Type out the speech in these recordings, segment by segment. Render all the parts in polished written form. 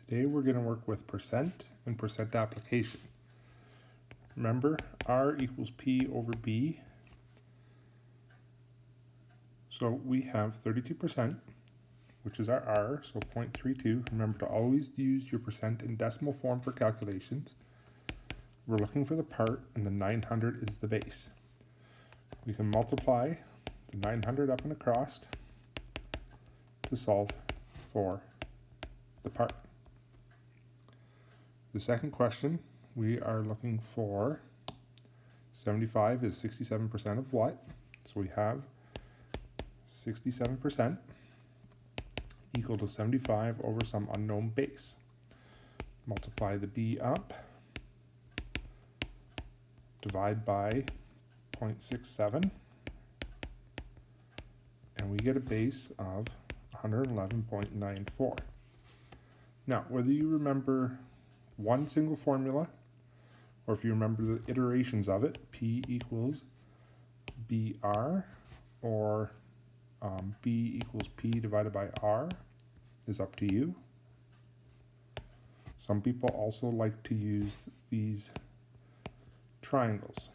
Today we're going to work with percent and percent application. Remember, R equals P over B. So we have 32%, which is our R, so 0.32. Remember to always use your percent in decimal form for calculations. We're looking for the part, and the 900 is the base. We can multiply the 900 up and across to solve for the part. The second question, we are looking for 75 is 67% of what? So we have 67% equal to 75 over some unknown base. Multiply the B up, divide by 0.67, and we get a base of 111.94. Now, whether you remember one single formula, or if you remember the iterations of it, P equals BR, or B equals P divided by R, is up to you. Some people also like to use these triangles.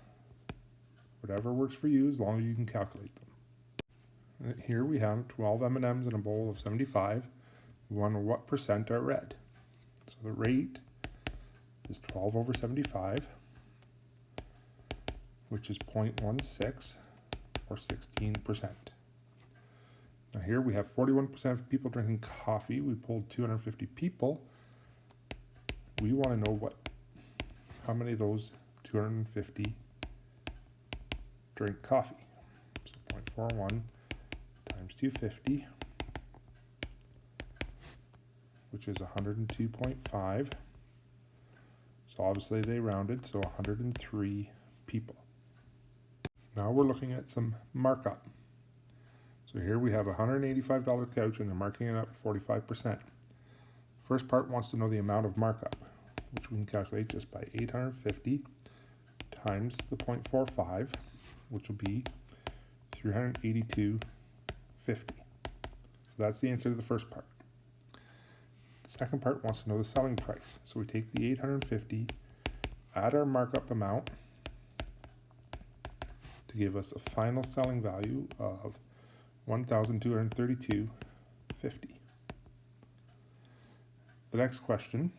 Whatever works for you, as long as you can calculate them. Here we have 12 M&Ms in a bowl of 75. We want to know what percent are red. So the rate is 12 over 75, which is 0.16 or 16%. Now here we have 41% of people drinking coffee. We polled 250 people. We want to know how many of those 250 drink coffee. So 0.41 times 250, which is 102.5. So obviously they rounded, so 103 people. Now we're looking at some markup. So here we have a $185 couch and they're marking it up 45%. First part wants to know the amount of markup, which we can calculate just by 850 times the 0.45, which will be 382.50. So that's the answer to the first part. The second part wants to know the selling price. So we take the 850, add our markup amount to give us a final selling value of $1,232.50. The next question,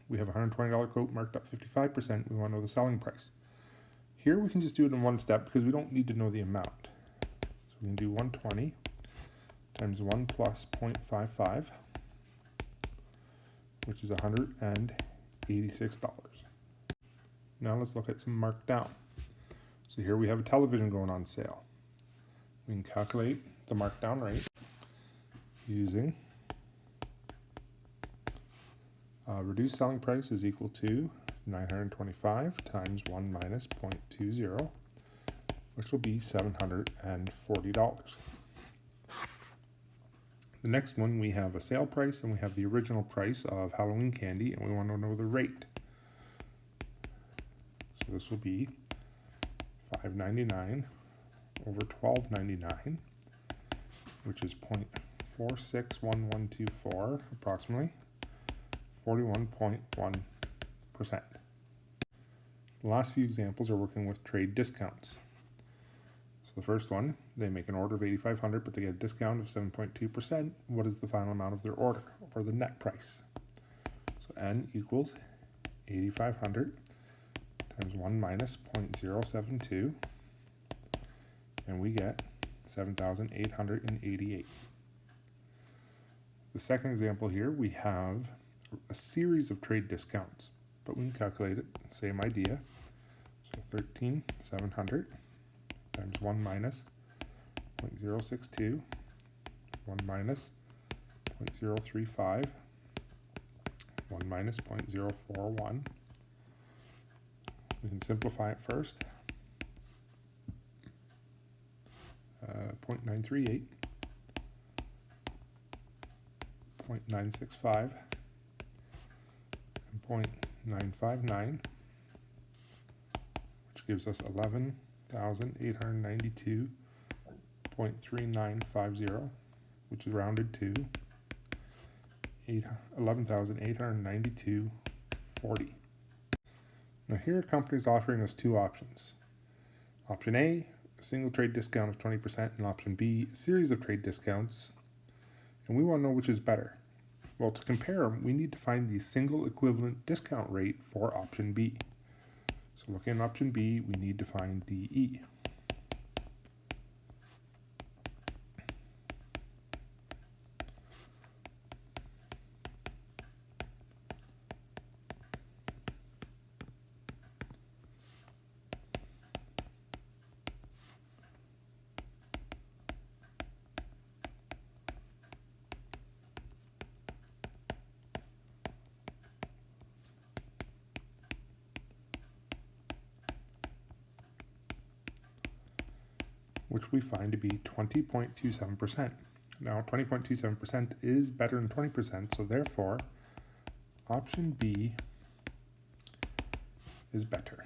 we have a $120 coat marked up 55%. We want to know the selling price. Here we can just do it in one step because we don't need to know the amount. So we can do 120 times 1 plus 0.55, which is $186. Now let's look at some markdown. So here we have a television going on sale. We can calculate the markdown rate using reduced selling price is equal to 925 times 1 minus 0.20, which will be $740. The next one, we have a sale price and we have the original price of Halloween candy, and we want to know the rate. So this will be $5.99 over $12.99, which is 0.461124, approximately 41.1%. The last few examples are working with trade discounts. So the first one, they make an order of $8,500, but they get a discount of 7.2%. What is the final amount of their order, or the net price? So N equals 8,500 times 1 minus 0.072, and we get 7,888. The second example here, we have a series of trade discounts, but we can calculate it, same idea. So 13,700 times 1 minus 0.062, 1 minus 0.035, 1 minus 0.041. We can simplify it first. 0.938, 0.965, and 0.959, which gives us 11,892.3950, which is rounded to $11,892.40. Now here a company is offering us two options. Option A, a single trade discount of 20%, and option B, a series of trade discounts. And we want to know which is better. Well, to compare them, we need to find the single equivalent discount rate for option B. So looking at option B, we need to find DE. Which we find to be 20.27%. Now 20.27% is better than 20%, so therefore option B is better.